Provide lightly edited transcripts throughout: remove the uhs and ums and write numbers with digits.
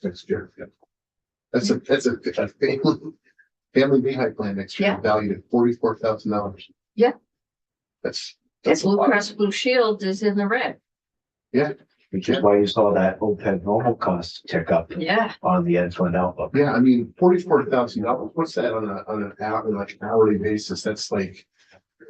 next year. Yeah. That's a family Lehigh plan next year, Yeah. valued at $44,000. Yeah. That's And a Blue lot. Cross Blue Shield is in the red. Which is why you saw that OPEB normal cost tick up Yeah. on the end fund outlook. Yeah, I mean, $44,000. What's that on an hourly basis? That's like,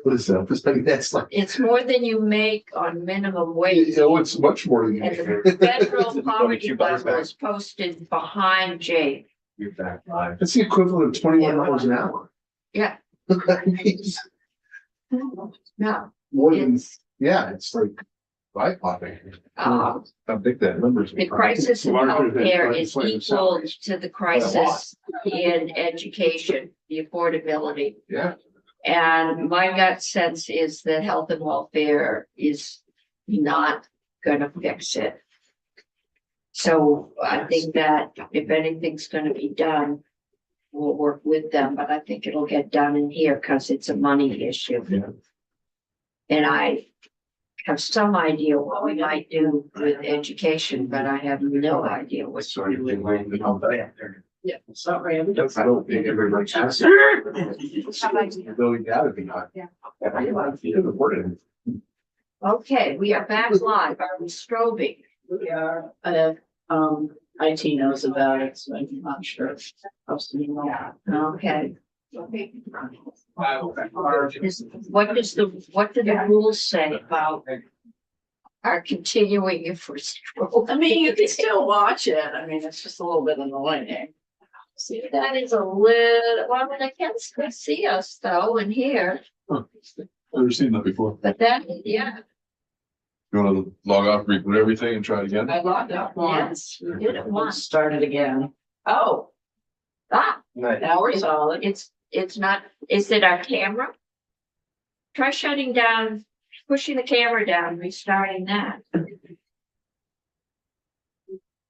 what is that? That's like, It's more than you make on minimum wage. you know, it's much more than. And the federal poverty $22 level back. is posted behind Jake. You're back live. It's the equivalent of $21 an hour. Yeah. It's No, more than, it's, yeah, it's like eye-popping. uh, How big that number is. the crisis in Larger than healthcare is unemployment equal salaries. to the crisis in education, the affordability. Yeah, And my gut sense is that health and welfare is not gonna fix it. So I think that if anything's gonna be done, we'll work with them, but I think it'll get done in here because it's a money issue. Yeah. And I have some idea what we might do with education, but I have no idea what to do with. Yeah, sorry. I don't think everybody has. it. Really gotta be high. Yeah. Okay, we are back live. Are we strobing? We are, IT knows about it, so I'm not sure. Okay. What do the rules say about our continuing if we're strobing? I mean, you can still watch it. I mean, it's just a little bit annoying. See that? That is a little, well, they can still see us though and hear, Never seen that before. but that, yeah, You wanna log off, reboot everything and try it again? I logged out once. yes, we did it once. Started again. Oh, Ah, now we're solid. it's not, is it our camera? Try shutting down, pushing the camera down, restarting that.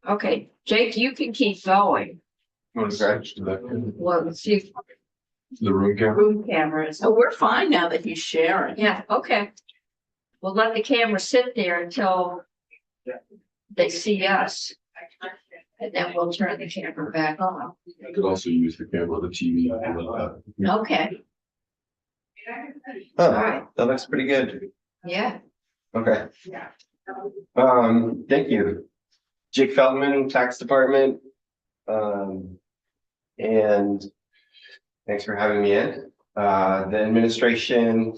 Okay, Jake, you can keep going. You wanna scratch to that, Well, let's see if the room camera? room cameras. So we're fine now that he's sharing. Yeah, okay. We'll let the camera sit there until they see us. And then we'll turn the camera back on. I could also use the camera, the TV, and like that. Okay, Oh, Alright. that looks pretty good. yeah, Okay. Thank you. Jake Feldman, Tax Department. And thanks for having me in. The administration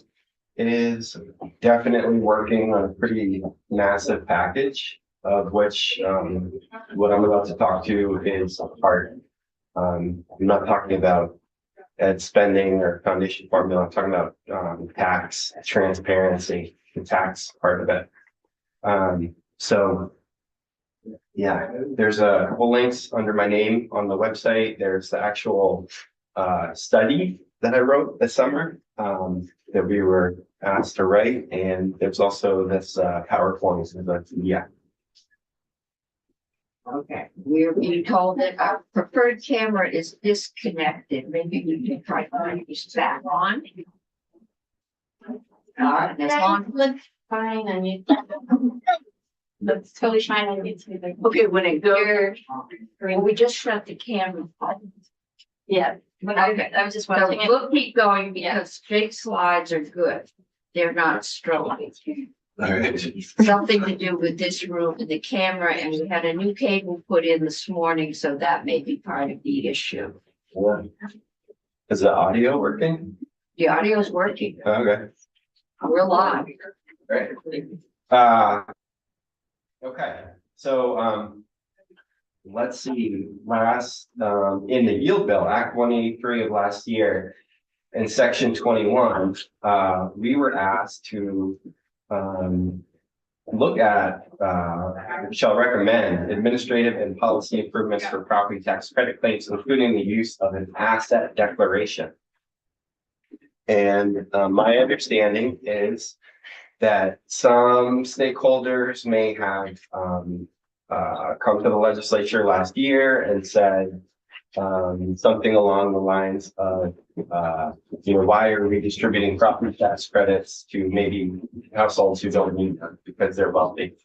is definitely working on a pretty massive package, of which, what I'm about to talk to is a part. I'm not talking about ed spending or foundation formula. I'm talking about, tax transparency, the tax part of it. So yeah, there's a couple links under my name on the website. There's the actual, study that I wrote this summer, that we were asked to write. And there's also this, PowerPoint, yeah. okay. We're being told that our preferred camera is disconnected. Maybe we can try to turn this back on. As long. Fine, and you. That's totally fine, I need to. Okay, when it goes, Well, we just shut the camera off. Yeah, but I was just So watching it. we'll keep going because Jake's slides are good. They're not strobing. Alright. Something to do with this room and the camera, and we had a new cable put in this morning, so that may be part of the issue. Is the audio working? The audio is working. Okay. We're live. Great. Okay, so, let's see, last, in the yield bill, Act 183 of last year, in section 21, we were asked to, look at, shall recommend administrative and policy improvements for property tax credit claims, including the use of an asset declaration. And, my understanding is that some stakeholders may have come to the legislature last year and said something along the lines of, why are we distributing property tax credits to maybe households who don't need them because they're wealthy?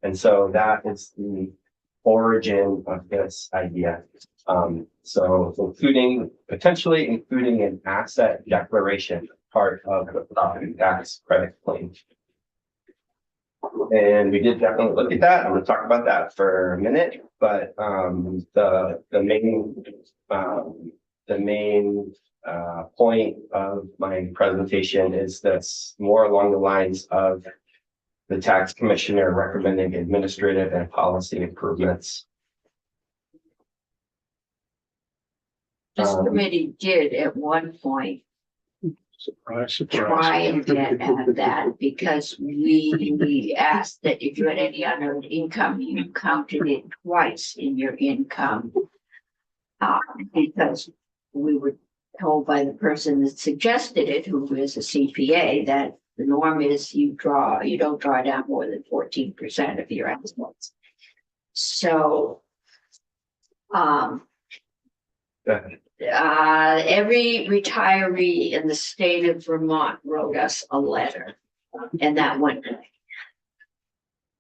And so that is the origin of this idea. So potentially including an asset declaration part of the property tax credit claim. And we did definitely look at that. I'm gonna talk about that for a minute, but the main point of my presentation is that's more along the lines of the tax commissioner recommending administrative and policy improvements. This committee did at one point Surprise, try and get at that because we asked that if you had any unearned income, you counted it twice in your income. Because we were told by the person that suggested it, who is a CPA, that the norm is you don't draw down more than 14% of your assets. So, every retiree in the state of Vermont wrote us a letter, and that went.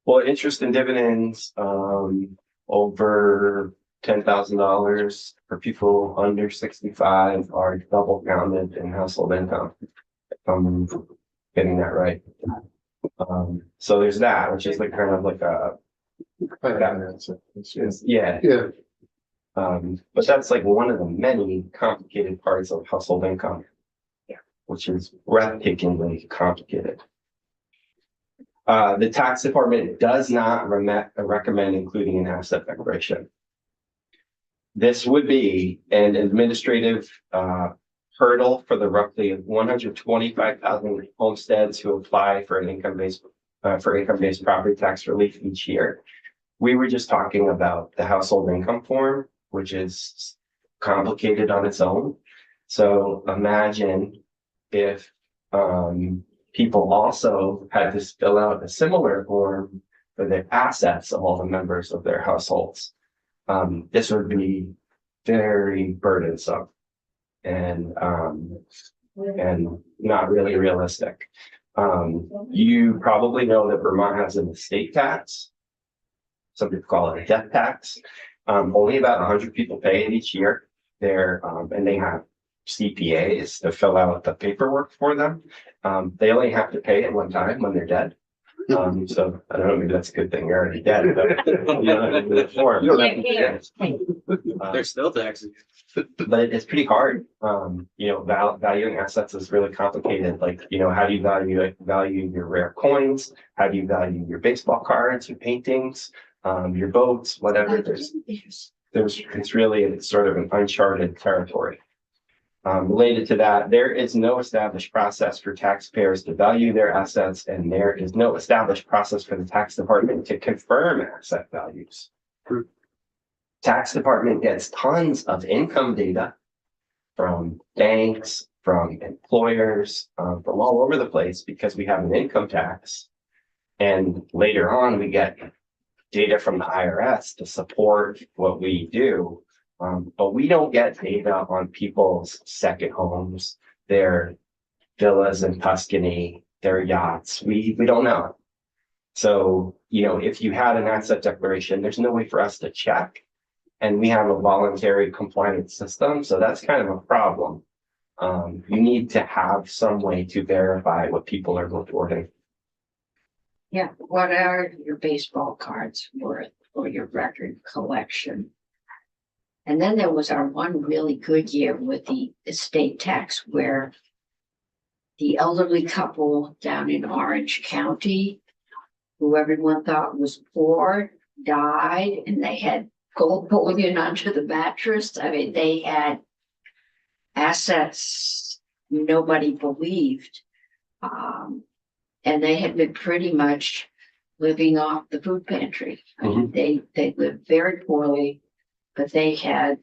Well, interest and dividends, over $10,000 for people under 65 are double counted in household income. If I'm getting that right. So there's that, which is like kind of like yeah. Yeah, But that's like one of the many complicated parts of household income. Yeah. Which is breathtakingly complicated. The tax department does not recommend including an asset declaration. This would be an administrative hurdle for the roughly 125,000 homesteads who apply for an income-based property tax relief each year. We were just talking about the household income form, which is complicated on its own. So imagine if people also had to fill out a similar form for the assets of all the members of their households. This would be very burdensome and not really realistic. You probably know that Vermont has an estate tax. Some people call it a death tax. Only about 100 people pay it each year. And they have CPAs to fill out the paperwork for them. They only have to pay it one time when they're dead. So I don't know, maybe that's a good thing. You're already dead, but you don't have to do the form. There's still taxes. But it's pretty hard. Valuing assets is really complicated. Like, how do you value your rare coins? How do you value your baseball cards, your paintings, your boats, whatever. It's sort of an uncharted territory. Related to that, there is no established process for taxpayers to value their assets, and there is no established process for the tax department to confirm asset values. Tax department gets tons of income data from banks, from employers, from all over the place because we have an income tax. And later on, we get data from the IRS to support what we do. But we don't get data on people's second homes, their villas in Tuscany, their yachts. We don't know. So, if you had an asset declaration, there's no way for us to check. And we have a voluntary compliance system. So that's kind of a problem. You need to have some way to verify what people are reporting. Yeah, what are your baseball cards worth or your record collection? And then there was our one really good year with the estate tax where the elderly couple down in Orange County, who everyone thought was poor, died, and they had gold bullion under the mattress. I mean, they had assets nobody believed. And they had been pretty much living off the food pantry. I mean, they lived very poorly, but they had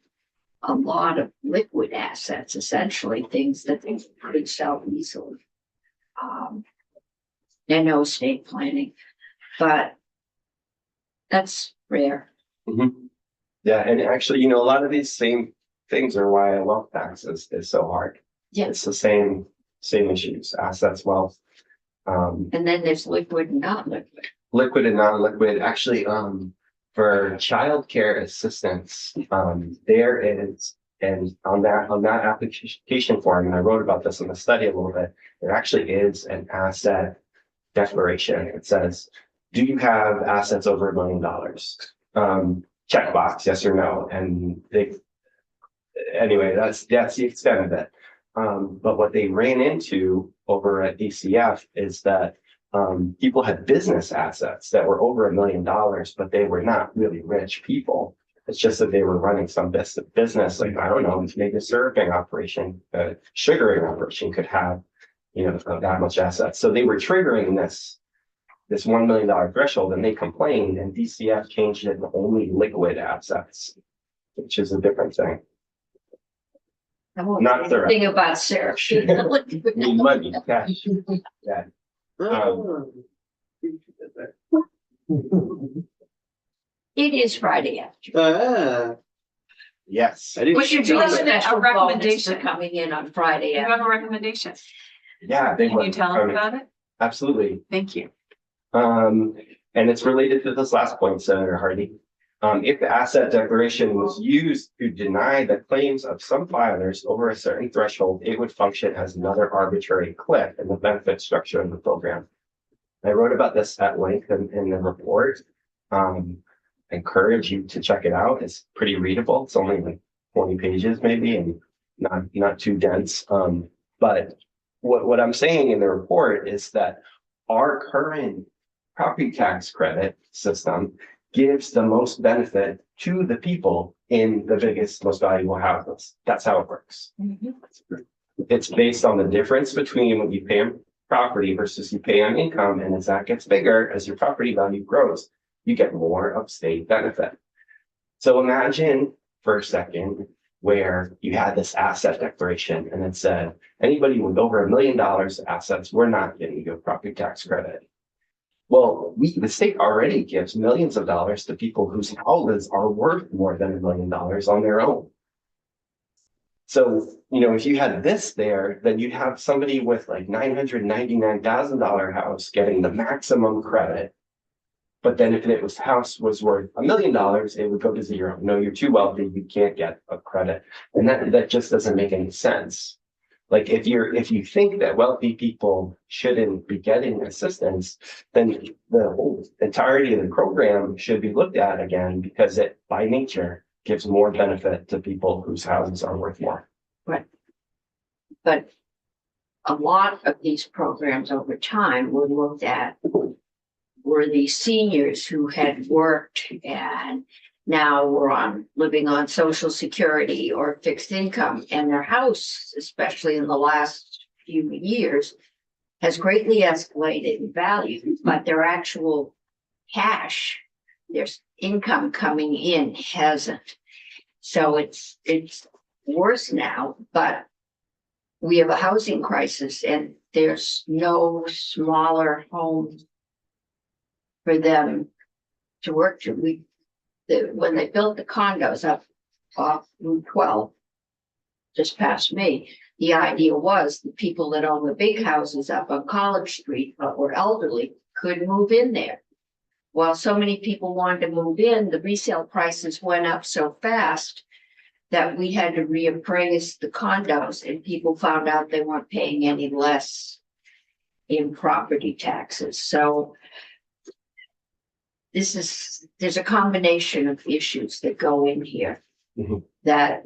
a lot of liquid assets, essentially things that they could sell easily. And no estate planning, but that's rare. Yeah, and actually, a lot of these same things are why a wealth tax is so hard. Yeah. It's the same issues, assets, wealth. And then there's liquid and not liquid. Liquid and non-liquid. Actually, from for childcare assistance, there is, and on that application form, and I wrote about this in the study a little bit, there actually is an asset declaration. It says, do you have assets over $1 million? Checkbox, yes or no. And anyway, that's the extent of it. But what they ran into over at DCF is that people had business assets that were over $1 million, but they were not really rich people. It's just that they were running some business, like, I don't know, maybe a serving operation, a sugaring operation could have, that much assets. So they were triggering this $1 million threshold, and they complained, and DCF changed it to only liquid assets, which is a different thing. Not the Thing about Sarah. money, cash. Yeah. It is Friday afternoon. Yes. What you do is Special a bonus recommendation. for coming in on Friday. You have a recommendation. Yeah. They Can were you tell us coming. about it? Absolutely. Thank you. And it's related to this last point, Senator Hardy. If the asset declaration was used to deny the claims of some filers over a certain threshold, it would function as another arbitrary cliff in the benefit structure of the program. I wrote about this at length in the report. Encourage you to check it out. It's pretty readable. It's only like 20 pages maybe, and not too dense. But what I'm saying in the report is that our current property tax credit system gives the most benefit to the people in the biggest, most valuable houses. That's how it works. It's based on the difference between what you pay on property versus you pay on income. And as that gets bigger, as your property value grows, you get more of state benefit. So imagine for a second where you had this asset declaration and it said, anybody with over $1 million assets, we're not getting you a property tax credit. Well, the state already gives millions of dollars to people whose houses are worth more than $1 million on their own. So, if you had this there, then you'd have somebody with like $999,000 house getting the maximum credit. But then if it was house was worth $1 million, it would go to zero. No, you're too wealthy, you can't get a credit. And that just doesn't make any sense. Like if you think that wealthy people shouldn't be getting assistance, then the whole entirety of the program should be looked at again, because it by nature gives more benefit to people whose houses are worth more. Right. But a lot of these programs over time were looked at were the seniors who had worked and now were living on Social Security or fixed income, and their house, especially in the last few years, has greatly escalated in value, but their actual cash, their income coming in hasn't. So it's worse now, but we have a housing crisis and there's no smaller homes for them to work to. When they built the condos up off Route 12, just past me, the idea was the people that own the big houses up on College Street but were elderly could move in there. While so many people wanted to move in, the resale prices went up so fast that we had to reappraise the condos, and people found out they weren't paying any less in property taxes. So there's a combination of issues that go in here. That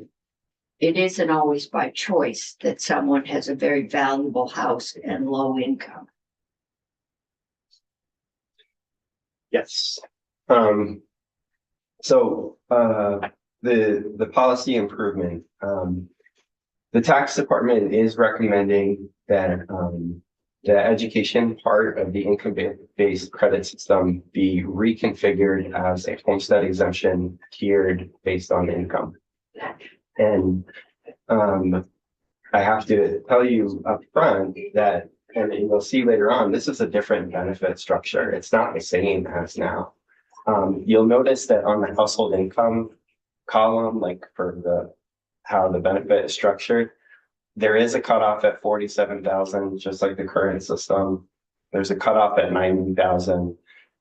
it isn't always by choice that someone has a very valuable house and low income. Yes. So the policy improvement, the tax department is recommending that the education part of the income-based credit system be reconfigured as a homestead exemption tiered based on income. And I have to tell you up front that, and you'll see later on, this is a different benefit structure. It's not the same as now. You'll notice that on the household income column, like for how the benefit is structured, there is a cutoff at 47,000, just like the current system. There's a cutoff at 90,000,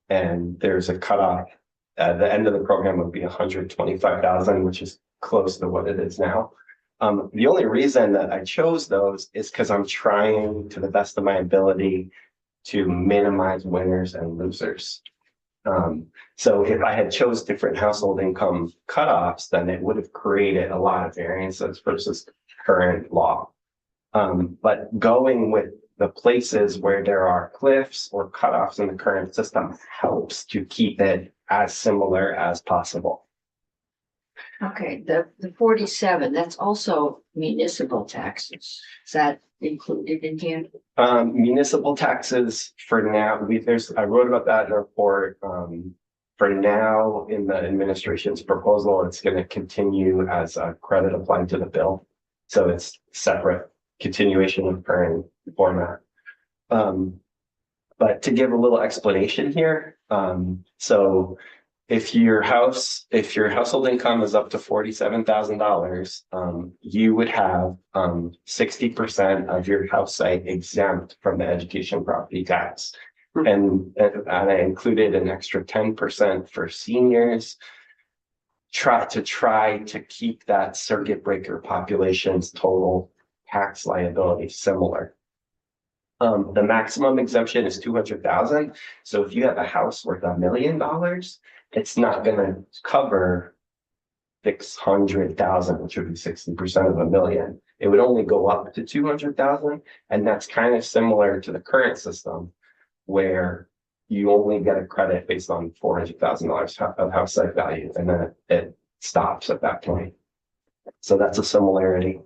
and there's a cutoff the end of the program would be 125,000, which is close to what it is now. The only reason that I chose those is because I'm trying to the best of my ability to minimize winners and losers. So if I had chose different household income cutoffs, then it would have created a lot of variances versus current law. But going with the places where there are cliffs or cutoffs in the current system helps to keep it as similar as possible. Okay, the 47, that's also municipal taxes. Is that included in here? Municipal taxes for now, I wrote about that in a report. For now, in the administration's proposal, it's going to continue as a credit applied to the bill. So it's separate continuation of current format. But to give a little explanation here, so if your household income is up to $47,000, you would have 60% of your house site exempt from the education property tax. And I included an extra 10% for seniors, try to keep that circuit breaker population's total tax liability similar. The maximum exemption is 200,000. So if you have a house worth $1 million, it's not going to cover 600,000, which would be 60% of $1 million. It would only go up to 200,000, and that's kind of similar to the current system, where you only get a credit based on $400,000 of house site value, and then it stops at that point. So that's a similarity.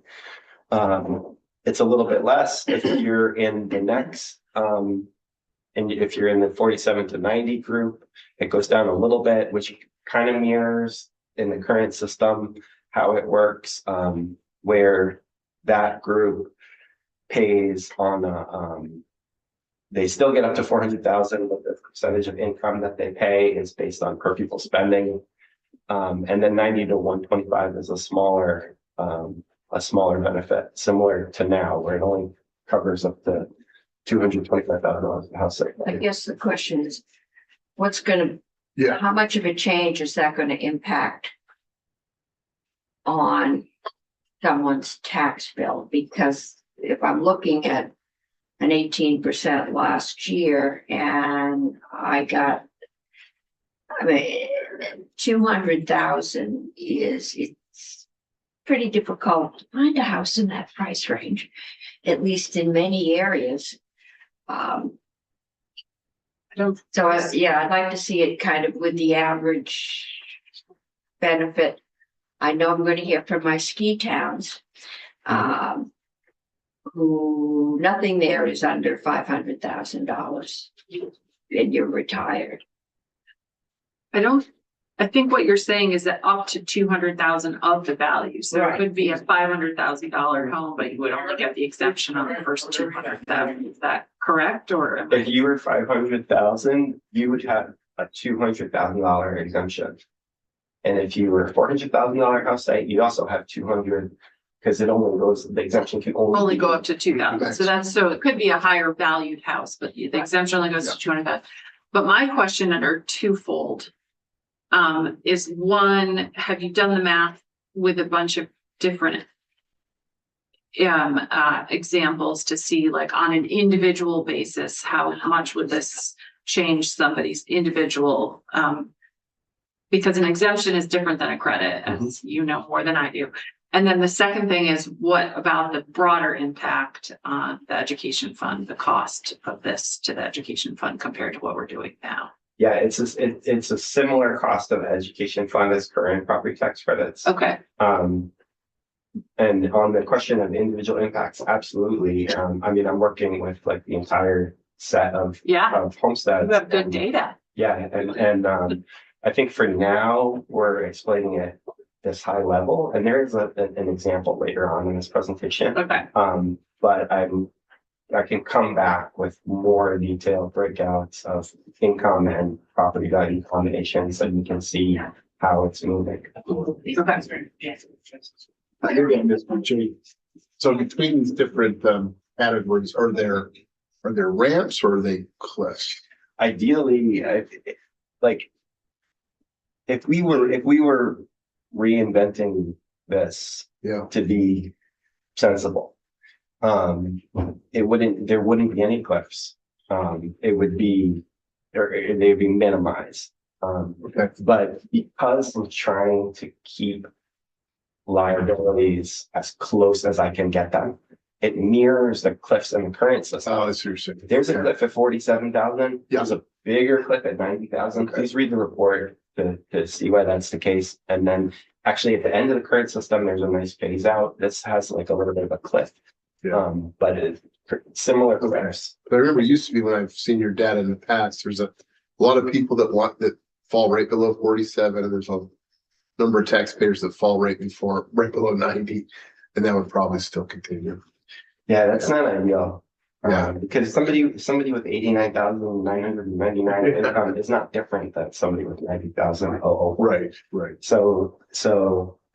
It's a little bit less if you're in the next, and if you're in the 47 to 90 group, it goes down a little bit, which kind of mirrors in the current system how it works, where that group pays on a, they still get up to 400,000, but the percentage of income that they pay is based on per pupil spending. And then 90 to 125 is a smaller benefit, similar to now, where it only covers up to $225,000 of house site I value. guess the question is, how much of a change is that going to impact on someone's tax bill? Because if I'm looking at an 18% last year and I got, 200,000 it's pretty difficult to find a house in that price range, at least in many areas. I'd like to see it kind of with the average benefit. I know I'm going to hear from my ski towns, who nothing there is under $500,000, and you're retired. I think what you're saying is that up to 200,000 of the value. So Right. it could be a $500,000 home, but you would only get the exemption on the first 200,000. Is that correct? Or am I- If you were 500,000, you would have a $200,000 exemption. And if you were $400,000 house site, you'd also have 200, because it only goes, the exemption can only go up to 2,000? So it could be a higher valued house, but the exemption only goes to 200,000. But my question are twofold. Is one, have you done the math with a bunch of different examples to see, like, on an individual basis, how much would this change somebody's individual? Because an exemption is different than a credit, as you know more than I do. And then the second thing is, what about the broader impact on the education fund, the cost of this to the education fund compared to what we're doing now? Yeah, it's a similar cost of education fund as current property tax credits. Okay. And on the question of individual impacts, absolutely. I'm working with like the entire set of homesteads. You have good data. Yeah, and I think for now we're explaining it this high level, and there is an example later on in this presentation. Okay. But I can come back with more detailed breakouts of income and property value combinations, so you can see how it's moving. I hear you, Ms. Pucci. So between these different categories, are there ramps or are they cliffs? Ideally, like if we were reinventing this Yeah, to be sensible, there wouldn't be any cliffs. It would be, or they'd be minimized. okay, But because I'm trying to keep liabilities as close as I can get them, it mirrors the cliffs in the current system. oh, that's what you're saying. There's a cliff at 47,000. Yeah. There's a bigger cliff at 90,000. Okay. Please read the report to see why that's the case. And then actually at the end of the current system, there's a nice phase out. This has like a little bit of a cliff. Yeah. But it's similar cliffs. But I remember it used to be when I've seen your data in the past, there's a lot of people that fall right below 47, and there's a number of taxpayers that fall right below 90, and that would probably still continue. Yeah, that's not ideal. Yeah. Because somebody with 89,999 income is not different than somebody with 90,000. Right, right. So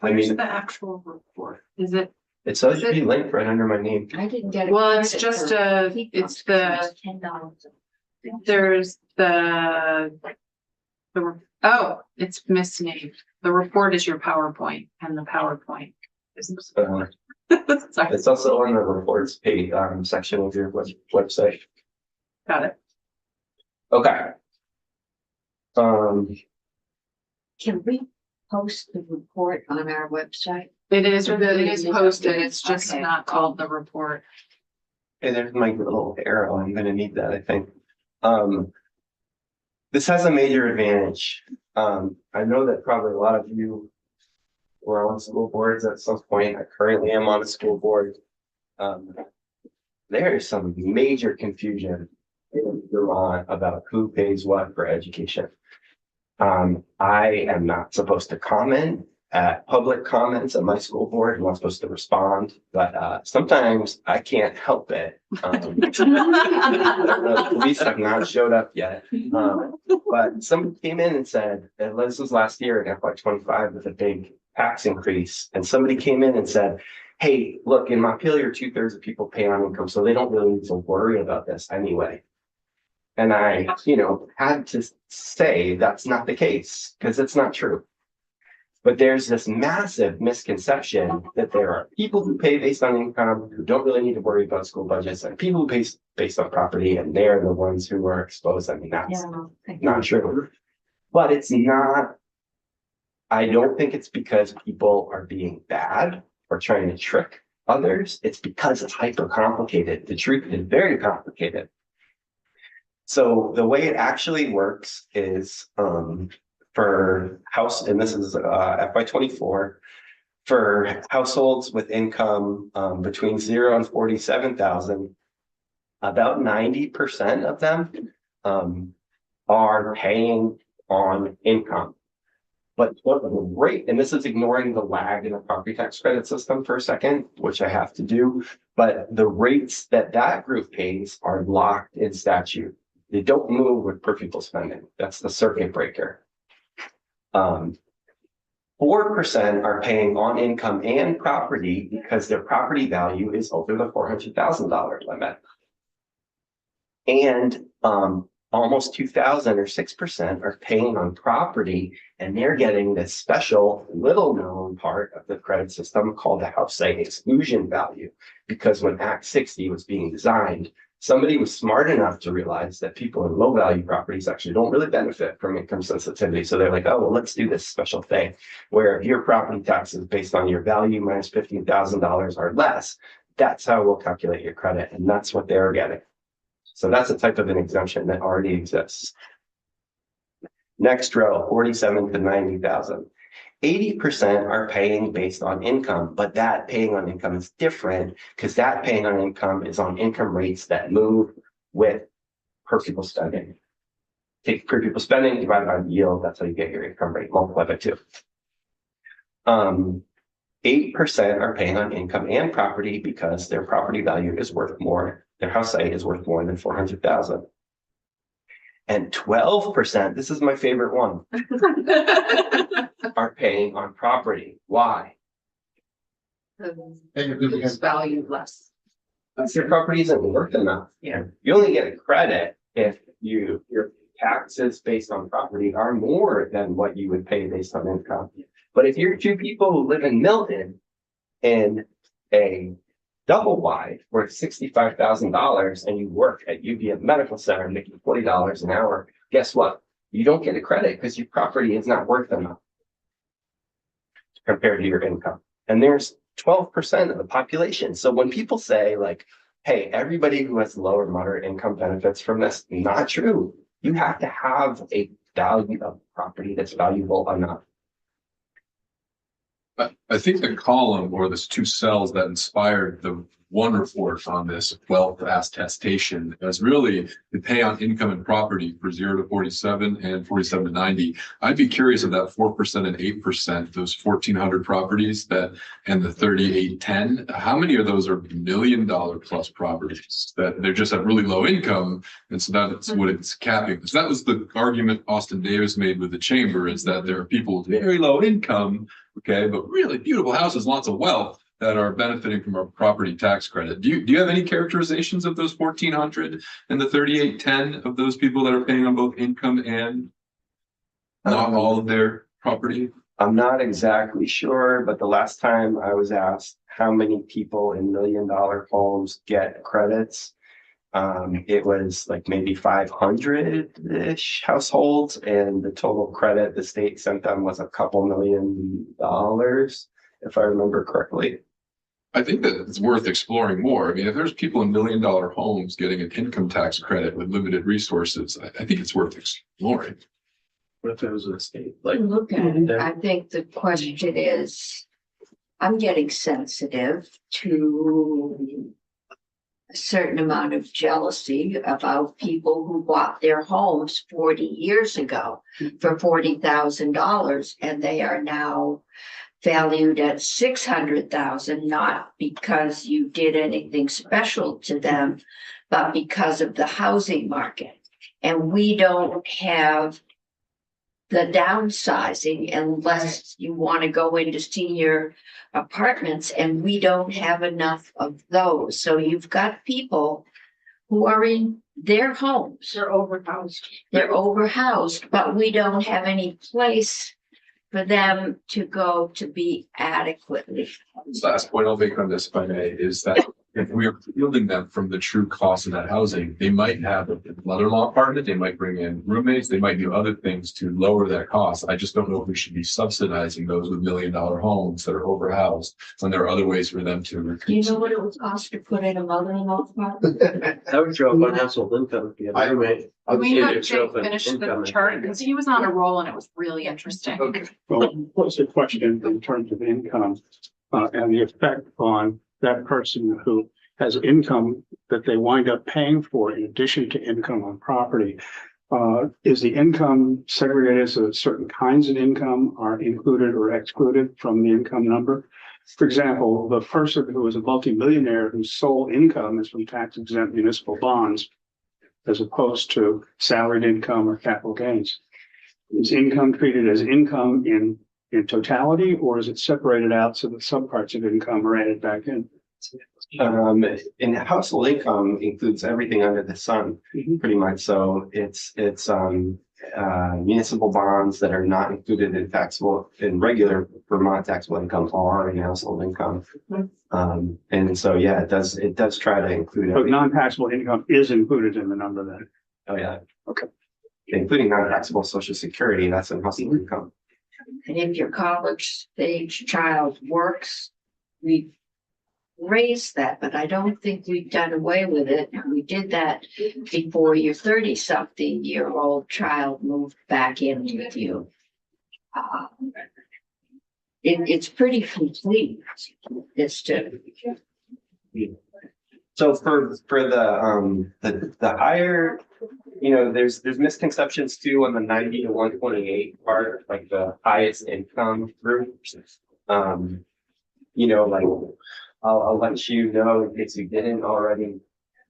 I Where's mean, the actual report? Is it, it's supposed to be linked right under my name. I didn't get. well, it's just it's the, $10. there's oh, it's misnamed. The report is your PowerPoint and the PowerPoint is. Uh, Sorry, It's also on the reports page, section of your website. got it. Okay. Can we post the report on our website? It is posted, it's just Okay. not called the report. And there's my little arrow. I'm gonna need that, I think. This has a major advantage. I know that probably a lot of you were on school boards at some point. I currently am on a school board. There is some major confusion in Vermont about who pays what for education. I am not supposed to comment at public comments at my school board. I'm not supposed to respond, but sometimes I can't help it. The police have not showed up yet. But somebody came in and said, and this was last year in FY25 with a big tax increase. And somebody came in and said, hey, look, in Montpelier, 2/3 of people pay on income, so they don't really need to worry about this anyway. And I, had to say that's not the case because it's not true. But there's this massive misconception that there are people who pay based on income who don't really need to worry about school budgets, and people who pay based on property, and they're the ones who are exposed. I mean, that's not true. But it's not, I don't think it's because people are being bad or trying to trick others. It's because it's hyper complicated. The truth is very complicated. So the way it actually works is, for house, and this is FY24, for households with income between 0 and 47,000, about 90% of them are paying on income. But what the rate, and this is ignoring the lag in the property tax credit system for a second, which I have to do, but the rates that group pays are locked in statute. They don't move with per pupil spending. That's the circuit breaker. 4% are paying on income and property because their property value is over the $400,000 limit. And almost 2,000 or 6% are paying on property, and they're getting this special little known part of the credit system called the house site exclusion value. Because when Act 60 was being designed, somebody was smart enough to realize that people in low value properties actually don't really benefit from income sensitivity. So they're like, oh, well, let's do this special thing where if your property tax is based on your value minus $15,000 or less, that's how we'll calculate your credit. And that's what they're getting. So that's a type of an exemption that already exists. Next row, 47 to 90,000. 80% are paying based on income, but that paying on income is different because that paying on income is on income rates that move with per pupil spending. Take per pupil spending, divide by yield, that's how you get your income rate, multiply by 2. 8% are paying on income and property because their property value is worth more, their house site is worth more than 400,000. And 12%, this is my favorite one, are paying on property. Why? It's valued less. Because your property isn't worth enough. Yeah. You only get a credit if your taxes based on property are more than what you would pay based on income. But if you're two people who live in Milton in a double wide worth $65,000 and you work at UVM Medical Center making $40 an hour, guess what? You don't get a credit because your property is not worth enough compared to your income. And there's 12% of the population. So when people say like, hey, everybody who has lower moderate income benefits from this, not true. You have to have a value of property that's valuable enough. I think the column or the two cells that inspired the one report on this wealth attestation is really the pay on income and property for 0 to 47 and 47 to 90. I'd be curious of that 4% and 8%, those 1,400 properties that, and the 3810, how many of those are $1 million plus properties that they're just at really low income? And so that's what it's capping. So that was the argument Austin Davis made with the chamber, is that there are people with very low income, okay, but really beautiful houses, lots of wealth, that are benefiting from a property tax credit. Do you have any characterizations of those 1,400 and the 3810 of those people that are paying on both income and not all of their property? I'm not exactly sure, but the last time I was asked how many people in $1 million homes get credits, it was like maybe 500-ish households, and the total credit the state sent them was a couple $1 million, if I remember correctly. I think that it's worth exploring more. I mean, if there's people in $1 million homes getting an income tax credit with limited resources, I think it's worth exploring. What if it was a state like? Look at it. I think the question is, I'm getting sensitive to a certain amount of jealousy about people who bought their homes 40 years ago for $40,000, and they are now valued at $600,000, not because you did anything special to them, but because of the housing market. And we don't have the downsizing unless you want to go into senior apartments, and we don't have enough of those. So you've got people who are in their homes. They're overhoused. They're overhoused, but we don't have any place for them to go to be adequately. Last point I'll make on this, if I may, is that if we are shielding them from the true cost of that housing, they might have a mother-in-law apartment, they might bring in roommates, they might do other things to lower that cost. I just don't know if we should be subsidizing those with $1 million homes that are overhoused when there are other ways for them to. Do you know what it would cost to put in a mother-in-law apartment? I would show up on household income if you have a roommate. We have to finish the chart because he was on a roll and it was really interesting. Okay. Well, what's the question in terms of income and the effect on that person who has income that they wind up paying for in addition to income on property? Is the income segregated so that certain kinds of income are included or excluded from the income number? For example, the person who is a multimillionaire whose sole income is from tax-exempt municipal bonds, as opposed to salaried income or capital gains. Is income treated as income in totality, or is it separated out so that some parts of income are added back in? And household income includes everything under the sun, pretty much. So it's municipal bonds that are not included in regular Vermont taxable income are in household income. And so, yeah, it does try to include But everything. non-taxable income is included in the number then. Oh, yeah. Okay. Including non-taxable social security, that's in household income. And if your college age child works, we raise that, but I don't think we've done away with it. We did that before your 30-something-year-old child moved back in with you. It's pretty complete. It's to. So for the higher, there's misconceptions too on the 90 to 128 part, like the highest income group. Like I'll let you know in case you didn't already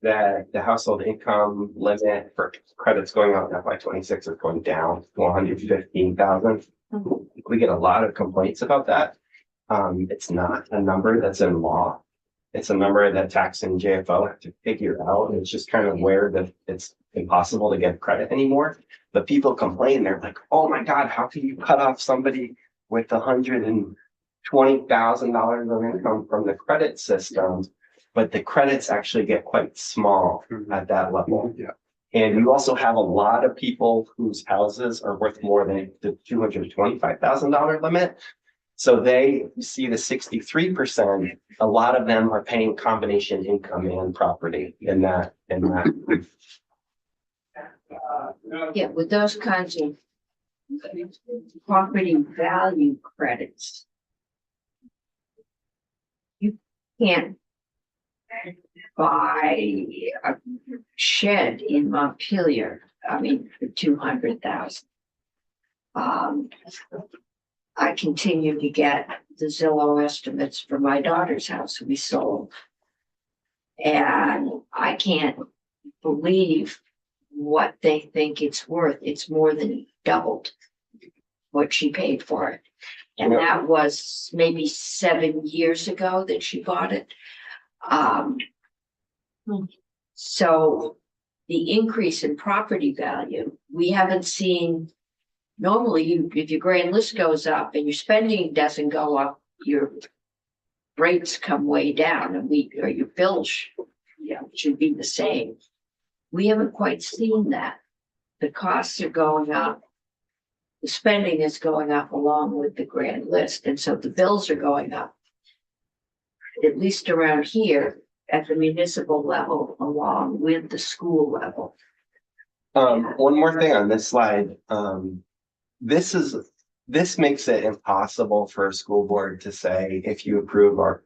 that the household income limit for credits going out in FY26 is going down to 115,000. We get a lot of complaints about that. It's not a number that's in law. It's a number that tax and JFO have to figure out. And it's just kind of where it's impossible to get credit anymore. But people complain, they're like, oh my God, how can you cut off somebody with $120,000 of income from the credit system? But the credits actually get quite small at that level. Yeah. And you also have a lot of people whose houses are worth more than the $225,000 limit. So they see the 63%, a lot of them are paying combination income and property in that. Yeah, with those kinds of property value credits, you can't buy a shed in Montpelier, I mean, for 200,000. I continue to get the Zillow estimates for my daughter's house we sold. And I can't believe what they think it's worth. It's more than doubled what she paid for it. And that was maybe 7 years ago that she bought it. So the increase in property value, we haven't seen. Normally, if your grand list goes up and your spending doesn't go up, your rates come way down, and or your bills should be the same. We haven't quite seen that. The costs are going up. The spending is going up along with the grand list, and so the bills are going up. At least around here at the municipal level, along with the school level. One more thing on this slide. This makes it impossible for a school board to say, if you approve our,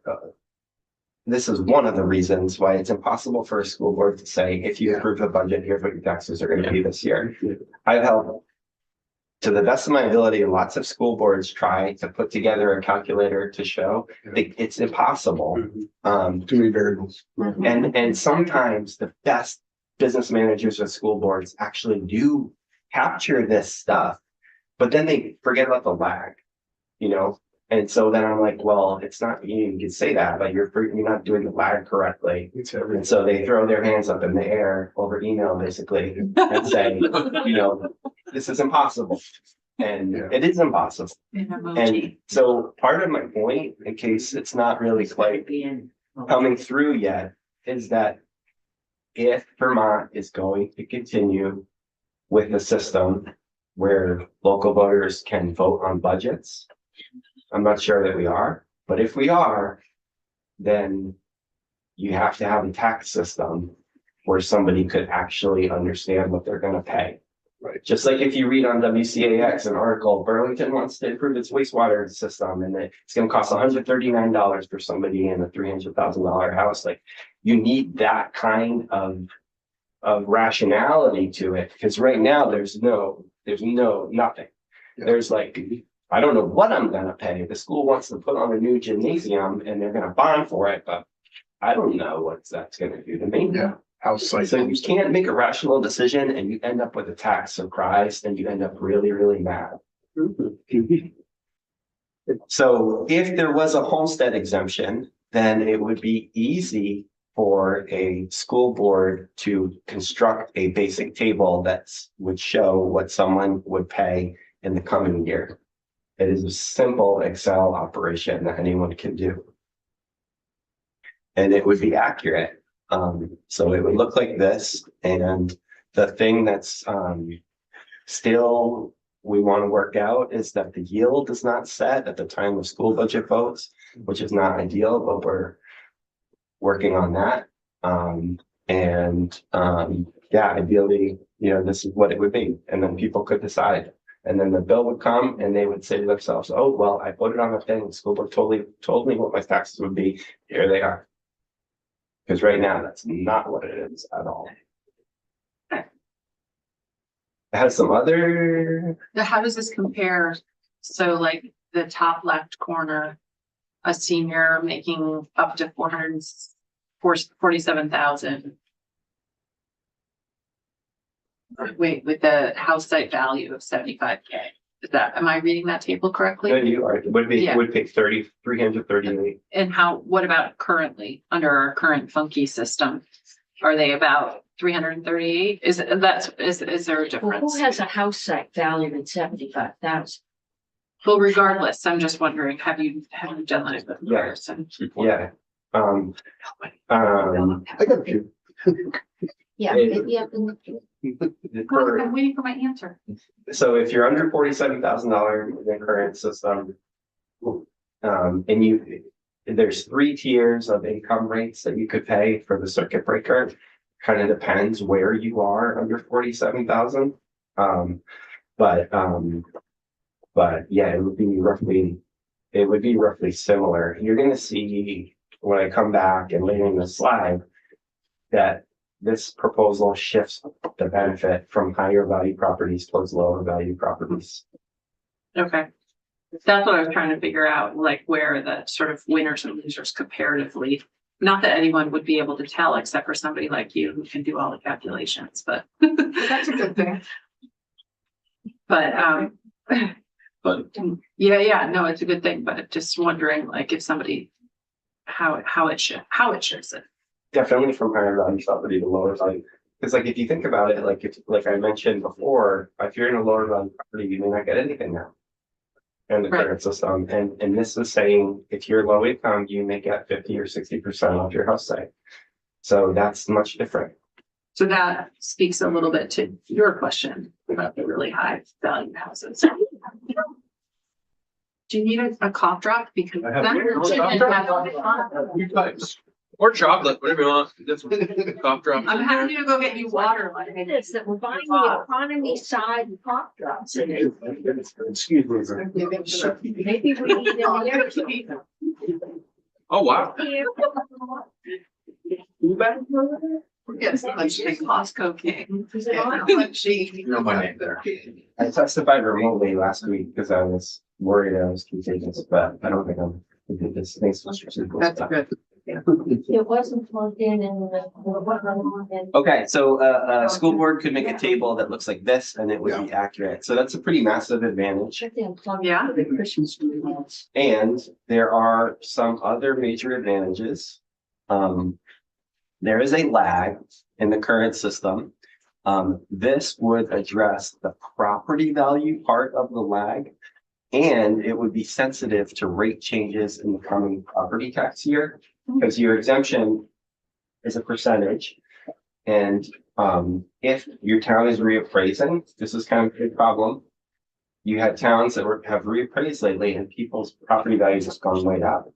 this is one of the reasons why it's impossible for a school board to say, if you approve the budget, here's what your taxes are going to be this year. I've helped, to the best of my ability, lots of school boards try to put together a calculator to show it's impossible. Too many variables. And sometimes the best business managers of school boards actually do capture this stuff, but then they forget about the lag, And so then I'm like, well, it's not, you can say that, but you're not doing the lag correctly. And so they throw their hands up in the air over email, basically, and say, this is impossible. And it is impossible. And so part of my point, in case it's not really quite coming through yet, is that if Vermont is going to continue with a system where local voters can vote on budgets, I'm not sure that we are, but if we are, then you have to have a tax system where somebody could actually understand what they're going to pay. Right. Just like if you read on WCAX an article, Burlington wants to improve its wastewater system and it's going to cost $139 for somebody in a $300,000 house. Like, you need that kind of rationality to it, because right now there's nothing. There's like, I don't know what I'm gonna pay. The school wants to put on a new gymnasium and they're gonna bond for it, but I don't know what that's gonna do to me. Yeah. House site. So you can't make a rational decision and you end up with a tax surprise and you end up really, really mad. So if there was a homestead exemption, then it would be easy for a school board to construct a basic table that would show what someone would pay in the coming year. It is a simple Excel operation that anyone can do. And it would be accurate. So it would look like this. And the thing that's still we want to work out is that the yield is not set at the time of school budget votes, which is not ideal, but we're working on that. Ideally, this is what it would be. And then people could decide. And then the bill would come and they would say to themselves, oh, well, I voted on a thing. The school board totally told me what my taxes would be. Here they are. Because right now, that's not what it is at all. It has some other. How does this compare? So like the top left corner, a senior making up to 447,000. Wait, with the house site value of 75K. Is that, am I reading that table correctly? No, you are, it would be, Yeah. would pay 338. And how, what about currently, under our current funky system? Are they about 338? Is there a Well, difference? who has a house site valued at 75,000? Well, regardless, I'm just wondering, have you done that in comparison? Yeah. Um, I got a few. Yeah, Yeah. for- I'm waiting for my answer. so if you're under $47,000 in the current system, and there's 3 tiers of income rates that you could pay for the circuit breaker. Kind of depends where you are under 47,000. But yeah, it would be roughly similar. You're gonna see when I come back and later in the slide that this proposal shifts the benefit from higher value properties towards lower value properties. Okay. That's what I was trying to figure out, like where the sort of winners and losers comparatively. Not that anyone would be able to tell except for somebody like you who can do all the calculations, but. That's a good thing. But, But yeah, no, it's a good thing, but just wondering like if somebody, how it shows it. Definitely from higher value property to lower value. Because like if you think about it, like I mentioned before, if you're in a lower value property, you may not get anything now. And the Right. current system, and this is saying if you're low income, you may get 50 or 60% off your house site. So that's much different. So that speaks a little bit to your question about the really high value houses. Do you need a cough drop? Because I have- or chocolate, whatever you want. That's cough drop. I'm happy to go get you water. Like, It is that we're buying the economy side pop drops in it. Excuse me. sir. Maybe we need an air to Oh, wow. Yes, much like Costco King. No, my name there. I testified remotely last week because I was worried I was contagious, but I don't think I'm contagious. Thanks for That's good. It wasn't plugged in and. Okay, so a school board could make a table that looks like this and it would be accurate. So that's a pretty massive advantage. Check the plug Yeah. for the Christmas tree lights. And there are some other major advantages. There is a lag in the current system. This would address the property value part of the lag. And it would be sensitive to rate changes in the coming property tax year. Because your exemption is a percentage. And if your town is reappraising, this is kind of a big problem. You had towns that have reappraised lately and people's property values have gone way up.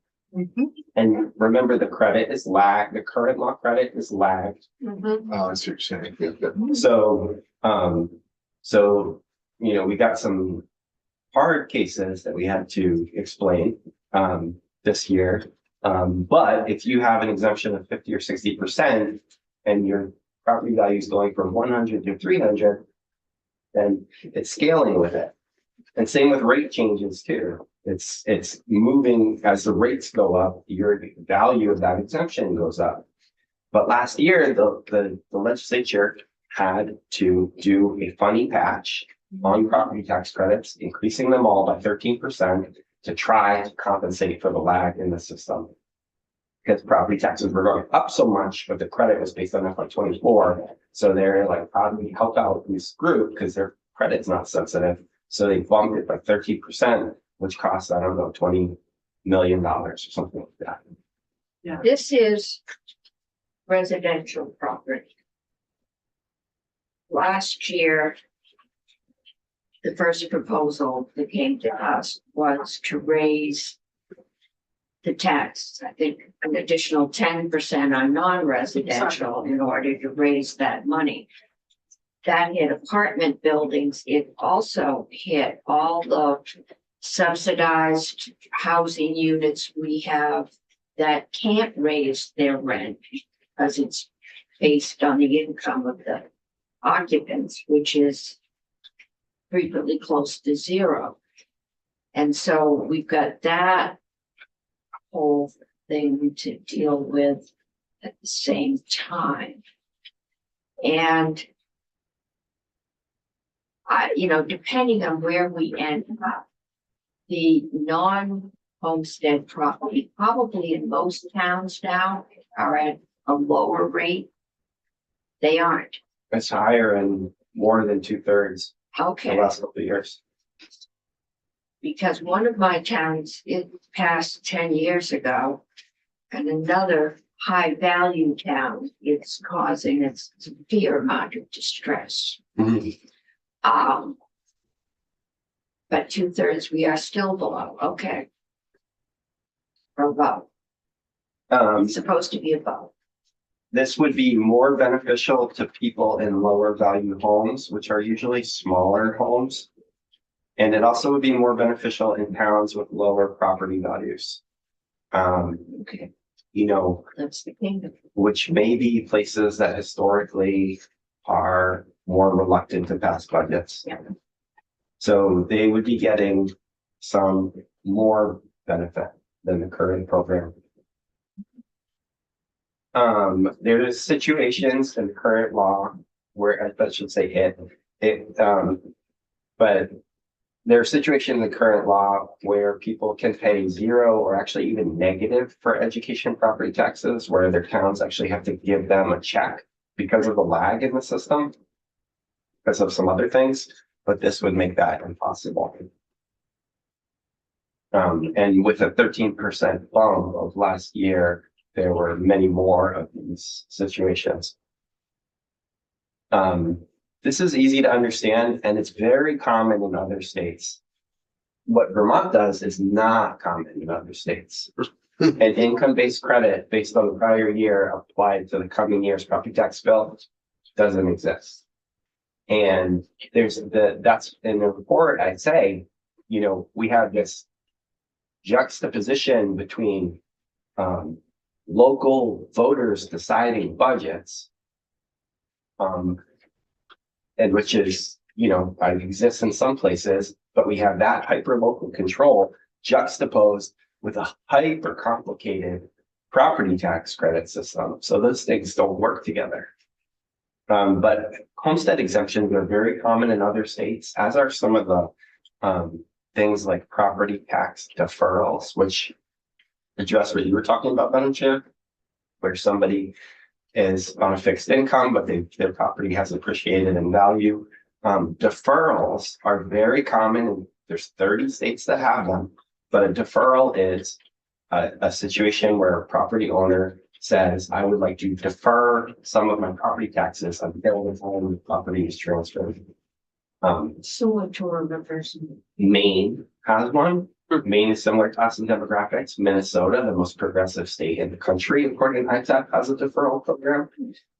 And remember, the credit is lagged, the current law credit is lagged. Oh, I see what you're saying. Yeah. So, we got some hard cases that we had to explain this year. But if you have an exemption of 50 or 60% and your property value is going from 100 to 300, then it's scaling with it. And same with rate changes too. It's moving as the rates go up, your value of that exemption goes up. But last year, the legislature had to do a funny patch on property tax credits, increasing them all by 13% to try to compensate for the lag in the system. Because property taxes were going up so much, but the credit was based on FY24. So they're like, how do we help out this group? Because their credit's not sensitive. So they bumped it by 13%, which costs, I don't know, $20 million or something like that. This is residential property. Last year, the first proposal that came to us was to raise the tax, I think, an additional 10% on non-residential in order to raise that money. That hit apartment buildings. It also hit all the subsidized housing units we have that can't raise their rent because it's based on the income of the occupants, which is frequently close to zero. And so we've got that whole thing to deal with at the same time. And depending on where we end up, the non-homestead property, probably in most towns now, are at a lower rate. They aren't. It's higher and more than 2/3 the Okay, last couple of years. because one of my towns, it passed 10 years ago. And another high value town, it's causing a severe amount of distress. Mhm. But 2/3, we are still below, okay. Or above, it's supposed to be above. This would be more beneficial to people in lower value homes, which are usually smaller homes. And it also would be more beneficial in towns with lower property values. Okay, You know, that's the kingdom. which may be places that historically are more reluctant to pass budgets. Yeah. So they would be getting some more benefit than the current program. There's situations in the current law where, I should say but there are situations in the current law where people can pay 0 or actually even negative for education property taxes, where their towns actually have to give them a check because of the lag in the system, because of some other things, but this would make that impossible. And with a 13% bump of last year, there were many more of these situations. This is easy to understand, and it's very common in other states. What Vermont does is not common in other states. An income-based credit based on the prior year applied to the coming year's property tax bill doesn't exist. And that's in the report, I'd say, we have this juxtaposition between local voters deciding budgets, and which is, exists in some places, but we have that hyper local control juxtaposed with a hyper complicated property tax credit system. So those things don't work together. But homestead exemptions are very common in other states, as are some of the things like property tax deferrals, which address what you were talking about, Madam Chair, where somebody is on a fixed income, but their property has appreciated in value. Deferrals are very common. There's 30 states that have them, but a deferral is a situation where a property owner says, I would like to defer some of my property taxes until the time the property is transferred. Similar to a reversion. Maine has one. Maine is similar to us in demographics. Minnesota, the most progressive state in the country, according to ITAP, has a deferral program.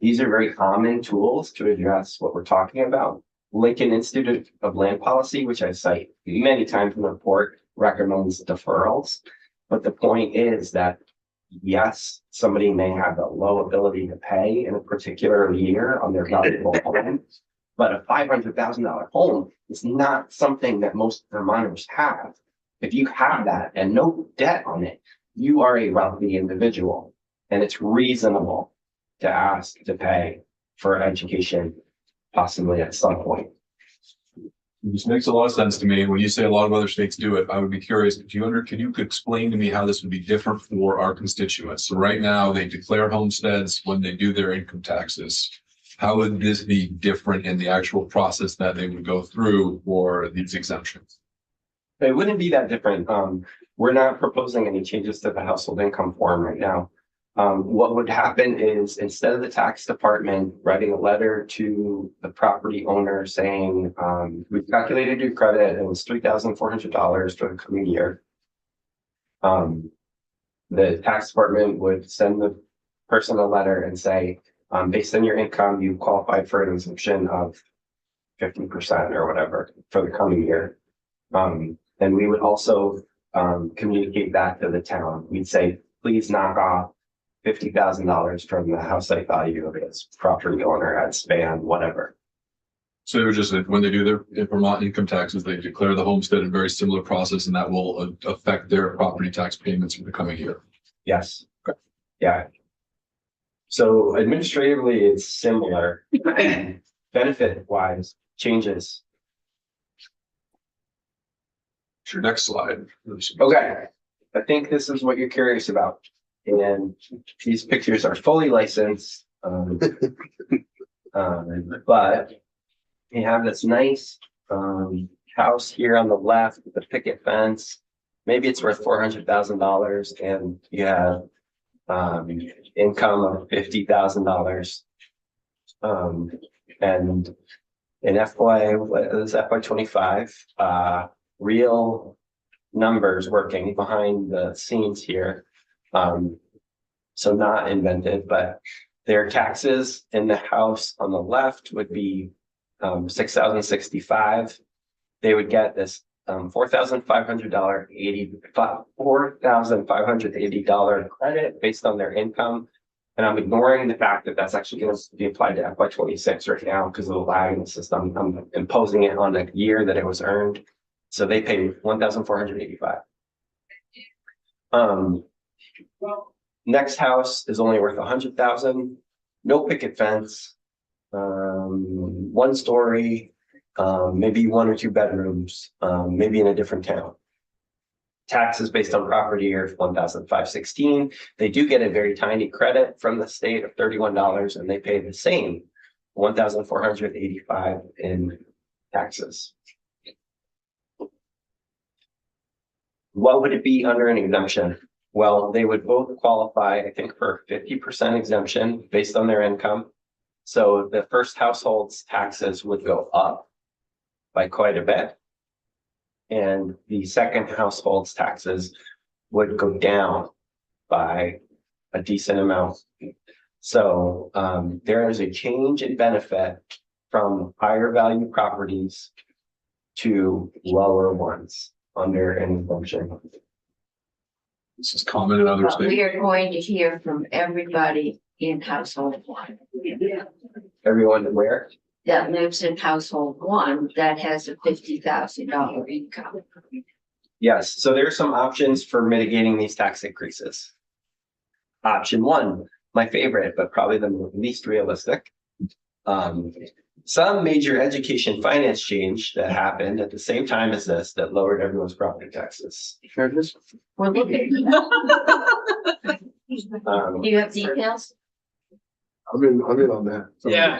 These are very common tools to address what we're talking about. Lincoln Institute of Land Policy, which I cite many times in the report, recommends deferrals. But the point is that, yes, somebody may have a low ability to pay in a particular year on their valuable home, but a $500,000 home is not something that most Vermonters have. If you have that and no debt on it, you are a wealthy individual, and it's reasonable to ask to pay for education, possibly at some point. This makes a lot of sense to me. When you say a lot of other states do it, I would be curious, could you explain to me how this would be different for our constituents? So right now, they declare homesteads when they do their income taxes. How would this be different in the actual process that they would go through for these exemptions? It wouldn't be that different. We're not proposing any changes to the household income form right now. What would happen is, instead of the tax department writing a letter to the property owner saying, we've calculated your credit, it was $3,400 for the coming year. The tax department would send the person a letter and say, based on your income, you qualify for an exemption of 50% or whatever for the coming year. And we would also communicate that to the town. We'd say, please knock off $50,000 from the house site value of its property owner at span, whatever. So it was just that when they do their Vermont income taxes, they declare the homestead in a very similar process, and that will affect their property tax payments for the coming year. Yes. Yeah. So administratively, it's similar. Benefit wise changes Your next slide. Okay, I think this is what you're curious about. And these pictures are fully licensed. But you have this nice house here on the left with the picket fence. Maybe it's worth $400,000 and you have income of $50,000. And in FY 25, real numbers working behind the scenes here. So not invented, but their taxes in the house on the left would be $6,065. They would get this $4,580 credit based on their income. And I'm ignoring the fact that that's actually going to be applied to FY 26 right now because of the lag in the system. I'm imposing it on the year that it was earned. So they pay $1,485. Next house is only worth $100,000, no picket fence, 1 story, maybe 1 or 2 bedrooms, maybe in a different town. Taxes based on property are $1,516. They do get a very tiny credit from the state of $31, and they pay the same $1,485 in taxes. What would it be under an exemption? Well, they would both qualify, I think, for 50% exemption based on their income. So the first household's taxes would go up by quite a bit. And the second household's taxes would go down by a decent amount. So there is a change in benefit from higher value properties to lower ones under an exemption. This is common in other But we states. are going to hear from everybody in household one Everyone where? that lives in household one that has a $50,000 income. Yes, so there are some options for mitigating these tax increases. Option 1, my favorite, but probably the least realistic. Some major education finance change that happened at the same time as this that lowered everyone's property taxes. We're looking. Um, Do you have details? I'm in on that. Yeah.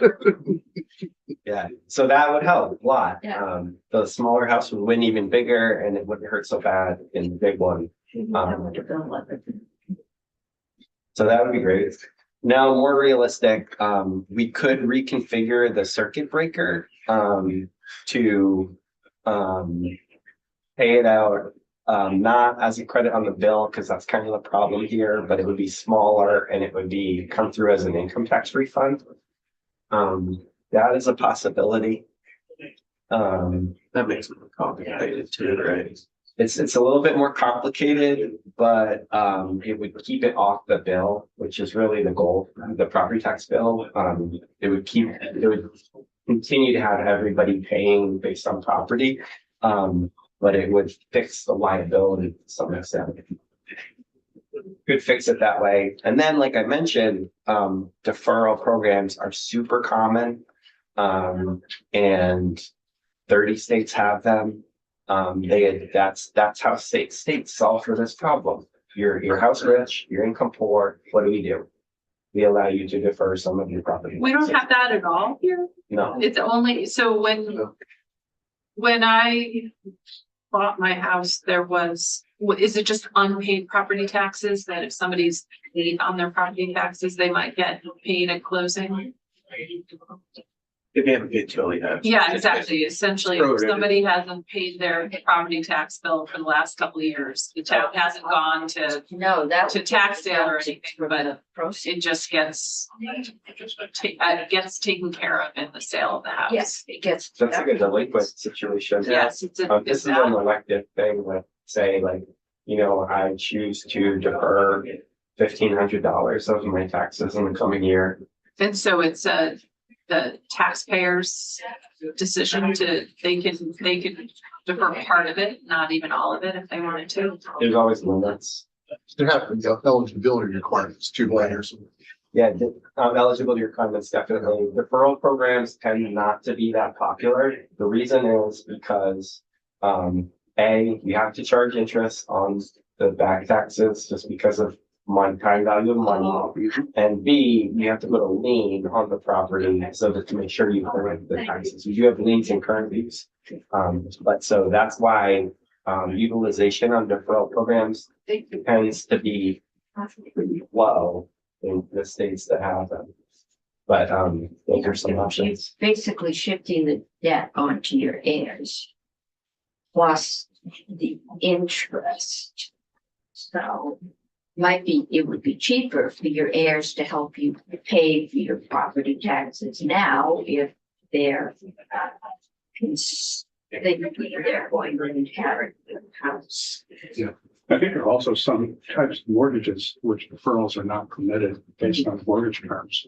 Yeah, so that would help a lot. Yeah. The smaller house would win even bigger and it wouldn't hurt so bad in the big one. So that would be great. Now, more realistic, we could reconfigure the circuit breaker to pay it out, not as a credit on the bill, because that's kind of the problem here, but it would be smaller and it would be come through as an income tax refund. That is a possibility. That makes it more complicated too, right? It's a little bit more complicated, but it would keep it off the bill, which is really the goal, the property tax bill. It would continue to have everybody paying based on property. But it would fix the liability to some extent. Could fix it that way. And then, like I mentioned, deferral programs are super common. And 30 states have them. That's how states solve for this problem. Your house rich, your income poor, what do? We allow you to defer some of your property. We don't have that at all here. No. It's only, so when I bought my house, there was, is it just unpaid property taxes that if somebody's late on their property taxes, they might get paid at closing? If you haven't paid till you have. Yeah, exactly. Essentially, if somebody hasn't paid their property tax bill for the last couple of years, the town hasn't gone to No, that. to tax sale or anything, but Proceed. it just gets taken care of in the sale of the house. Yes, it gets. That's like a delinquent situation. Yes, it's This is an elective thing with, say, like, I choose to defer $1,500 of my taxes in the coming year. and so it's the taxpayer's decision they can defer part of it, not even all of it if they wanted to. There's always limits. There have to be eligibility requirements too, layers. Yeah, eligibility requirements definitely. Deferral programs tend not to be that popular. The reason is because you have to charge interest on the back taxes just because of time value of money. And B, you have to put a lien on the property so that to make sure you collect the taxes. You do have liens and current leases. But so that's why utilization on deferral programs tends to be pretty low in the states that have them. But those are some options. It's basically shifting the debt onto your heirs. Plus the interest. So it would be cheaper for your heirs to help you pay for your property taxes now if they're they're going to inherit the house. I think there are also some types of mortgages which deferrals are not permitted based on mortgage terms.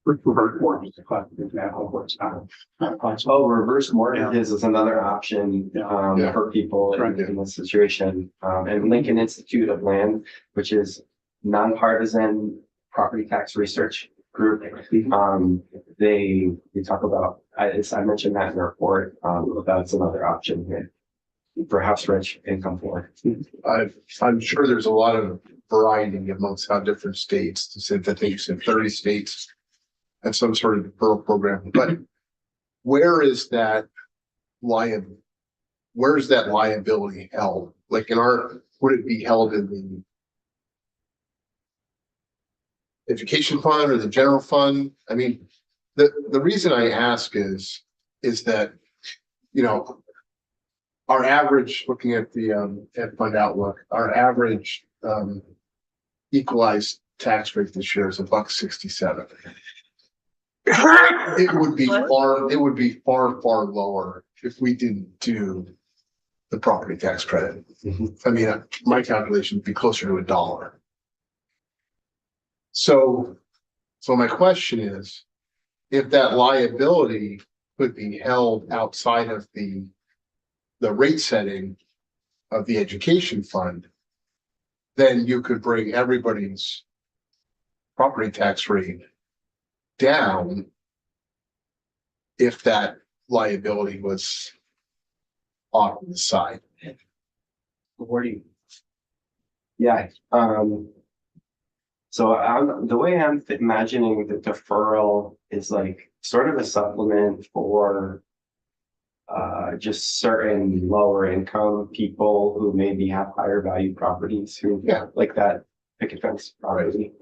Revert mortgage, a classic example of what's not possible. Oh, reverse mortgages is another option Yeah. for people Right. in this situation. And Lincoln Institute of Land, which is nonpartisan property tax research group. They talk about, I mentioned that in the report, that's another option here. For house rich income poor. I'm sure there's a lot of variety amongst how different states, I think you said 30 states have some sort of deferral program, but where is that liability held? Like would it be held in the education fund or the general fund? I mean, the reason I ask is that, our average, looking at the Ed Fund Outlook, our average equalized tax rate this year is $1.67. It would be far lower if we didn't do the property tax credit. I mean, my calculation would be closer to $1. So my question is, if that liability could be held outside of the rate setting of the education fund, then you could bring everybody's property tax rate down if that liability was off the side. Where do you? Yeah, so the way I'm imagining the deferral is like sort of a supplement for just certain lower income people who maybe have higher value properties who like that picket fence property.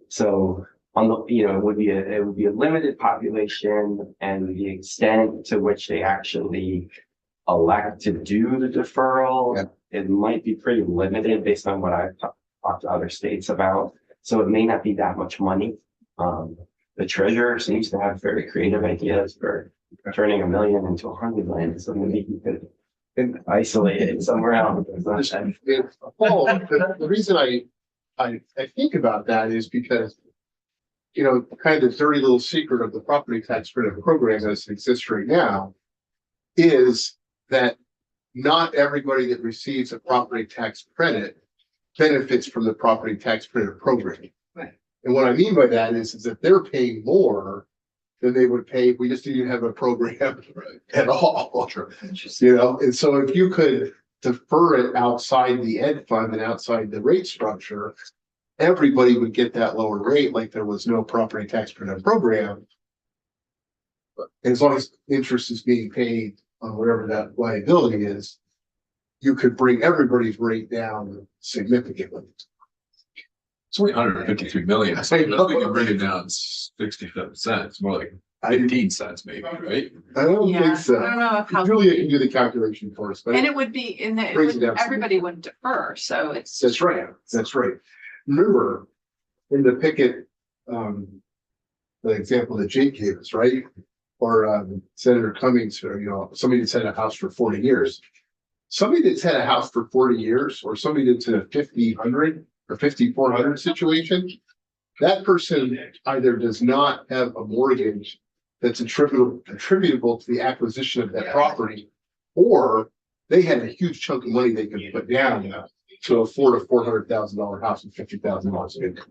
So on the, it would be a limited population, and the extent to which they actually elect to do the deferral, it might be pretty limited based on what I've talked to other states about. So it may not be that much money. The treasurer seems to have very creative ideas for turning $1 million into $100 million. So maybe you could isolate it somewhere else. The reason I think about that is because, kind of the dirty little secret of the property tax credit program as it exists right now is that not everybody that receives a property tax credit benefits from the property tax credit program. Right. And what I mean by that is that they're paying more than they would pay if we just didn't have a program at all. And so if you could defer it outside the ed fund and outside the rate structure, everybody would get that lower rate like there was no property tax credit program. And as long as interest is being paid on whatever that liability is, you could bring everybody's rate down significantly. It's only 153 million. So I don't think you bring it down 67 cents, more like 15 cents maybe, right? I don't think I don't so. know how. Julia can do the calculation for us, but And it would be Brings it down everybody would defer, so it's. that's right. That's right. Remember in the Pickett, the example that Jake gave us, right? Or Senator Cummings, or somebody that's had a house for 40 years. Somebody that's had a house for 40 years, or somebody that's in a 5,000 or 5,400 situation, that person either does not have a mortgage that's attributable to the acquisition of that property, or they had a huge chunk of money they could put down to afford a $400,000 house with $50,000 of income.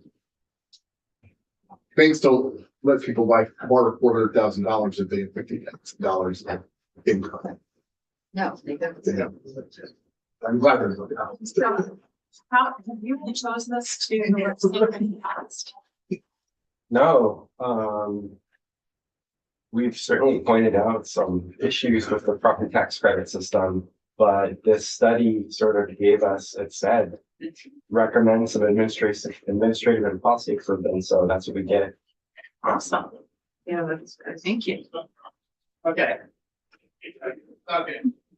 Banks don't lets people buy more than $400,000 if they have $50,000 of income. No, they don't. Yeah. I'm glad there's. How, have you chose this to in the past? No, we've certainly pointed out some issues with the property tax credit system, but this study sort of gave us, it said, recommend some administrative and policy improvements, so that's what we get. Awesome. Yeah, that's good. Thank you. Okay.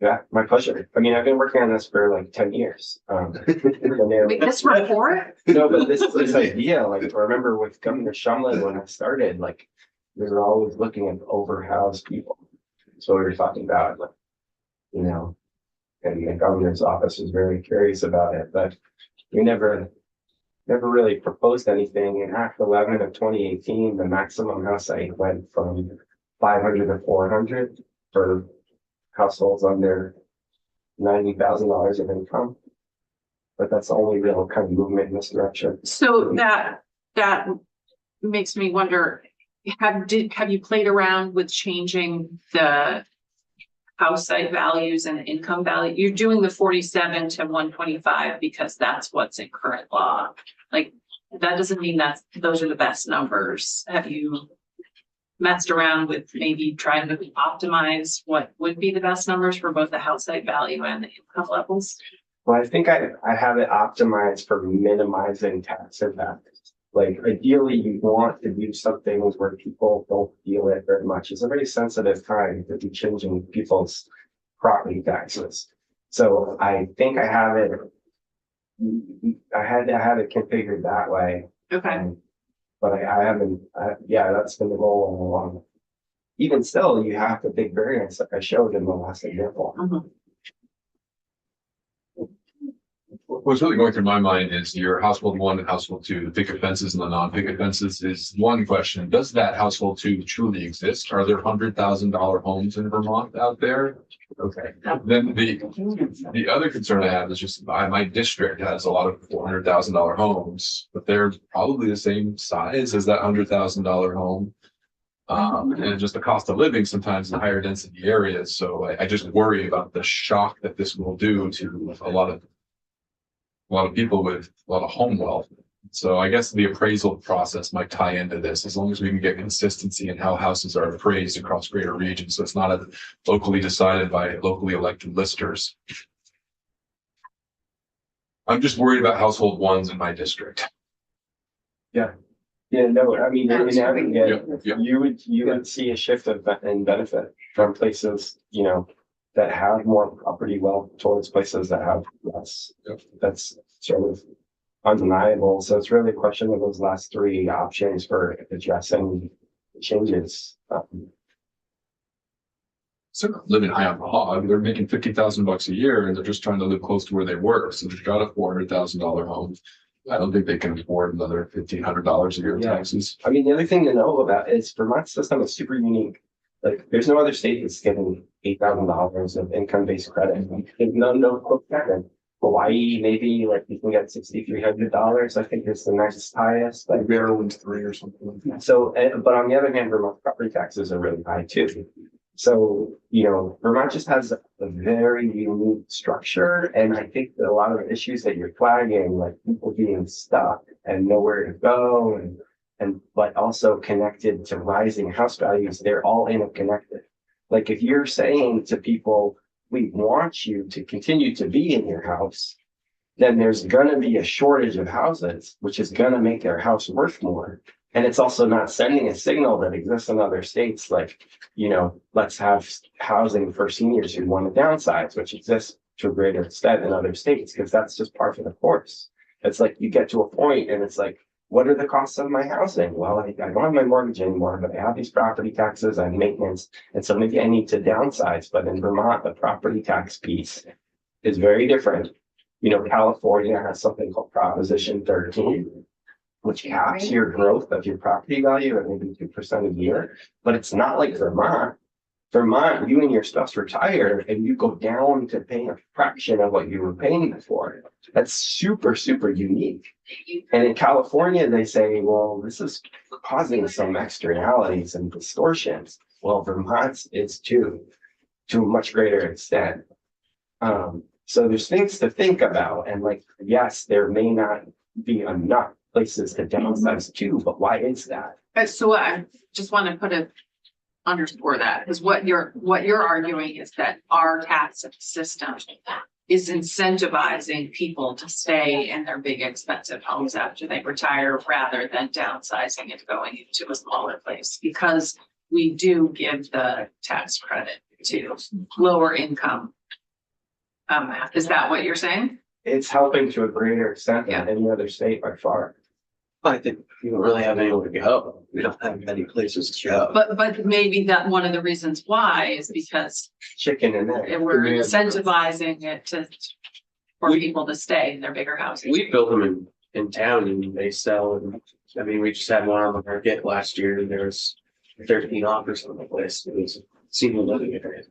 Yeah, my pleasure. I mean, I've been working on this for like 10 years. Wait, this report? No, but this idea, like, I remember with Governor Shumlin when I started, like, we were always looking at overhoused people. So we were talking about, like, you know, and the governor's office was very curious about it, but we never really proposed anything. In Act 11 of 2018, the maximum house height went from 500 to 400 for households under $90,000 of income. But that's the only real kind of movement in this direction. So that makes me wonder, have you played around with changing the house site values and the income value? You're doing the 47 to 125 because that's what's in current law. Like, that doesn't mean those are the best numbers. Have you messed around with maybe trying to optimize what would be the best numbers for both the house site value and the income levels? Well, I think I have it optimized for minimizing tax impact. Like, ideally, you want to do something where people don't feel it very much. It's a very sensitive time to be changing people's property taxes. So I think I have it. I had to have it configured that way. Okay. But I haven't. Yeah, that's been the goal all along. Even still, you have the big variance like I showed in the last example. Mhm. What's really going through my mind is your household one and household two, the picket fences and the non-picket fences is one question. Does that household two truly exist? Are there $100,000 homes in Vermont out there? Okay. Then the other concern I have is just my district has a lot of $400,000 homes, but they're probably the same size as that $100,000 home. And just the cost of living sometimes in higher density areas. So I just worry about the shock that this will do to a lot of people with a lot of home wealth. So I guess the appraisal process might tie into this, as long as we can get consistency in how houses are appraised across greater regions. So it's not locally decided by locally elected listers. I'm just worried about household ones in my district. Yeah, no, I mean, in aggregate, Yep. you would see a shift in benefit from places, you know, that have more property wealth towards places that have less. Yep. That's sort of undeniable. So it's really a question of those last three options for addressing changes. So living high on the hog, they're making $50,000 a year and they're just trying to live close to where they work. So they've got a $400,000 home. I don't think they can afford another $1,500 a year in taxes. I mean, the other thing to know about is Vermont's system is super unique. Like, there's no other state that's giving $8,000 of income-based credit. No, Hawaii, maybe like you can get $6,300. I think is the next highest. Like Maryland's 3 or something like that. so, but on the other hand, Vermont property taxes are really high too. So, you know, Vermont just has a very unique structure, and I think that a lot of the issues that you're flagging, like people being stuck and nowhere to go, and but also connected to rising house values, they're all interconnected. Like if you're saying to people, we want you to continue to be in your house, then there's gonna be a shortage of houses, which is gonna make their house worth more. And it's also not sending a signal that exists in other states, like, you know, let's have housing for seniors who want to downsize, which exists to a greater extent in other states, because that's just part of the course. It's like you get to a point and it's like, what are the costs of my housing? Well, I don't have my mortgage anymore, but I have these property taxes and maintenance. And so maybe I need to downsize. But in Vermont, the property tax piece is very different. You know, California has something called Proposition 13, which caps your growth of your property value at maybe 2% a year. But it's not like Vermont. Vermont, you and your spouse retire and you go down to paying a fraction of what you were paying before. That's super, super unique. And in California, they say, well, this is causing some externalities and distortions. Well, Vermont's is too, to a much greater extent. So there's things to think about. And like, yes, there may not be enough places to downsize to, but why is that? So I just want to underscore that, because what you're arguing is that our tax system is incentivizing people to stay in their big expensive homes after they retire rather than downsizing and going into a smaller place, because we do give the tax credit to lower income. Is that what you're saying? It's helping to a greater extent than any other state by far. I think you don't really have anywhere to go. We don't have many places to go. But maybe that one of the reasons why is because Chicken and egg. we're Demand. incentivizing it for people to stay in their bigger houses. We build them in town and they sell. And I mean, we just had one on the market last year and there's 13 offers on the place. It was senior living area.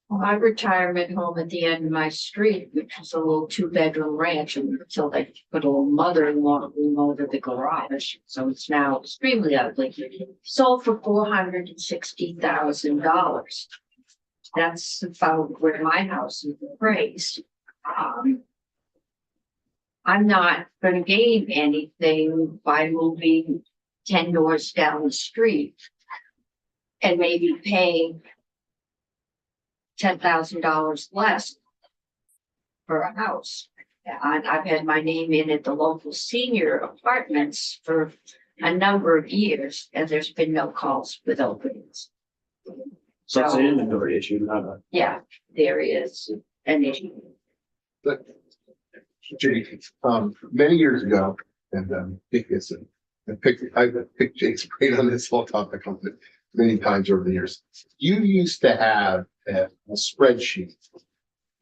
My retirement home at the end of my street, which was a little 2-bedroom ranch, until they put a little mother-in-law room over the garage. So it's now extremely ugly. Sold for $460,000. That's about where my house is appraised. I'm not gonna gain anything by moving 10 doors down the street and maybe paying $10,000 less for a house. And I've had my name in at the local senior apartments for a number of years, and there's been no calls with openings. So it's an inventory issue, not a. Yeah, there is an issue. But Jake, many years ago, and I picked Jake's brain on this whole topic many times over the years. You used to have a spreadsheet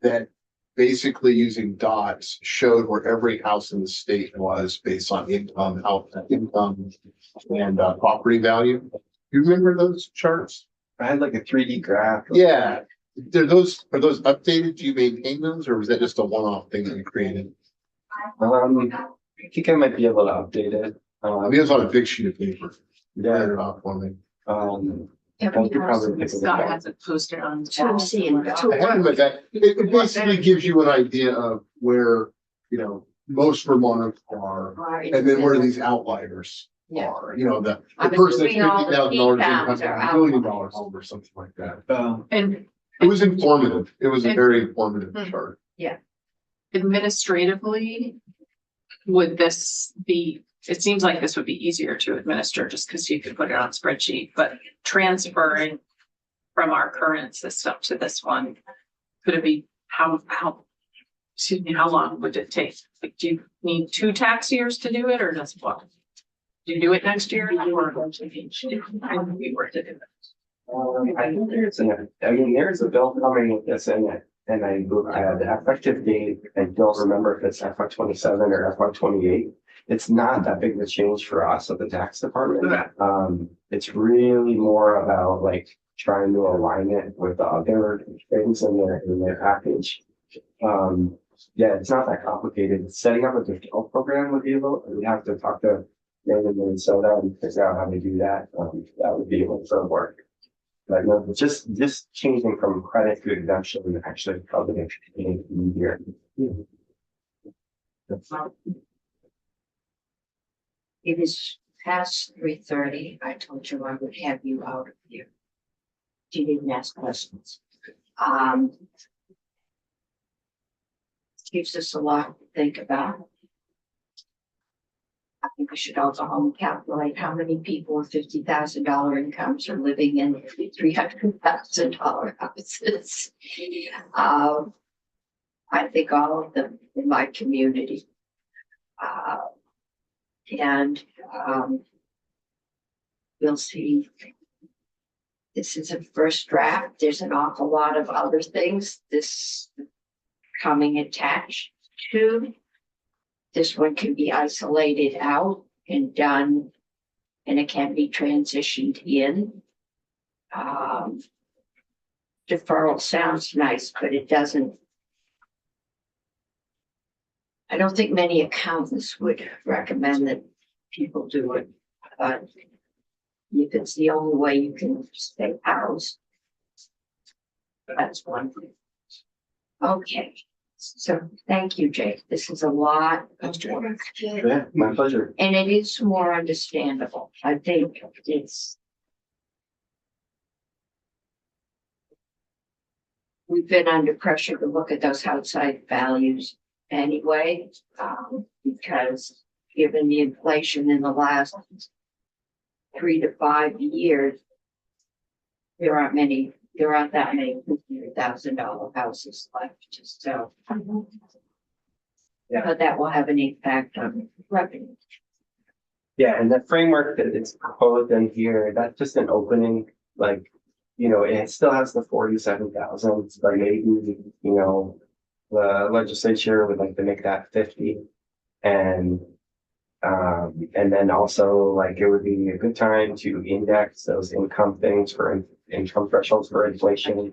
that basically using dots showed where every house in the state was based on income and property value. You remember those charts? I had like a 3D graph. Yeah. Are those updated? Do you maintain those, or was that just a one-off thing that you created? I think I might be able to update it. I mean, it was on a big sheet of paper. Yeah. Printed off for me. Every could house probably in pick it Scott up. has it posted on. To see and I have them at that. It basically gives you an idea of where, most Vermonters are, and then where these outliers Yeah. are, the I'm person that's assuming all the $50,000 P-pounds income, are $1 million home or something like that. And It was informative. It was a very informative chart. administratively, would this be, it seems like this would be easier to administer just because you could put it on spreadsheet, but transferring from our current system to this one, could it be, how long would it take? Like, do you need 2 tax years to do it, or just what? Do you do it next year? Or if we were to do it? I think there's a bill coming with this in it, and the effective date, I don't remember if it's FY 27 or FY 28. It's not that big of a change for us at the tax department. Okay. It's really more about like trying to align it with the other things in their package. Yeah, it's not that complicated. Setting up a default program would be we have to talk to Minnesota and figure out how to do that. That would be able to work. But no, just changing from credit to exemption actually probably makes it easier. It is past 3:30. I told you I would have you out of here. You didn't ask questions. Gives us a lot to think about. I think we should also home calculate how many people with $50,000 incomes are living in $300,000 houses. I think all of them in my community. We'll see. This is a first draft. There's an awful lot of other things this coming attached to. This one can be isolated out and done, and it can be transitioned in. deferral sounds nice, but it doesn't. I don't think many accountants would recommend that people do it, but if it's the only way you can stay housed, that's one thing. Okay, so thank you, Jake. This is a lot of work. Yeah, my pleasure. And it is more understandable. I think it's. We've been under pressure to look at those outside values anyway, because given the inflation in the last 3 to 5 years, there aren't that many $1,000 houses left, so. Yeah. But that will have an impact on revenue. Yeah, and the framework that it's proposed in here, that's just an opening, like, you know, it still has the 47,000, but maybe, you know, the legislature would like to make that 50. And then also like it would be a good time to index those income things for income thresholds for inflation.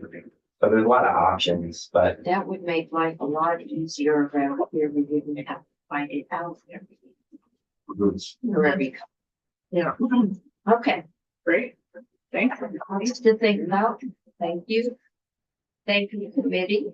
So there's a lot of options, but That would make life a lot easier around here. We wouldn't have to find it out for every. Yeah. Okay, Great. Thanks. things to think about. Thank you. Thank you, committee.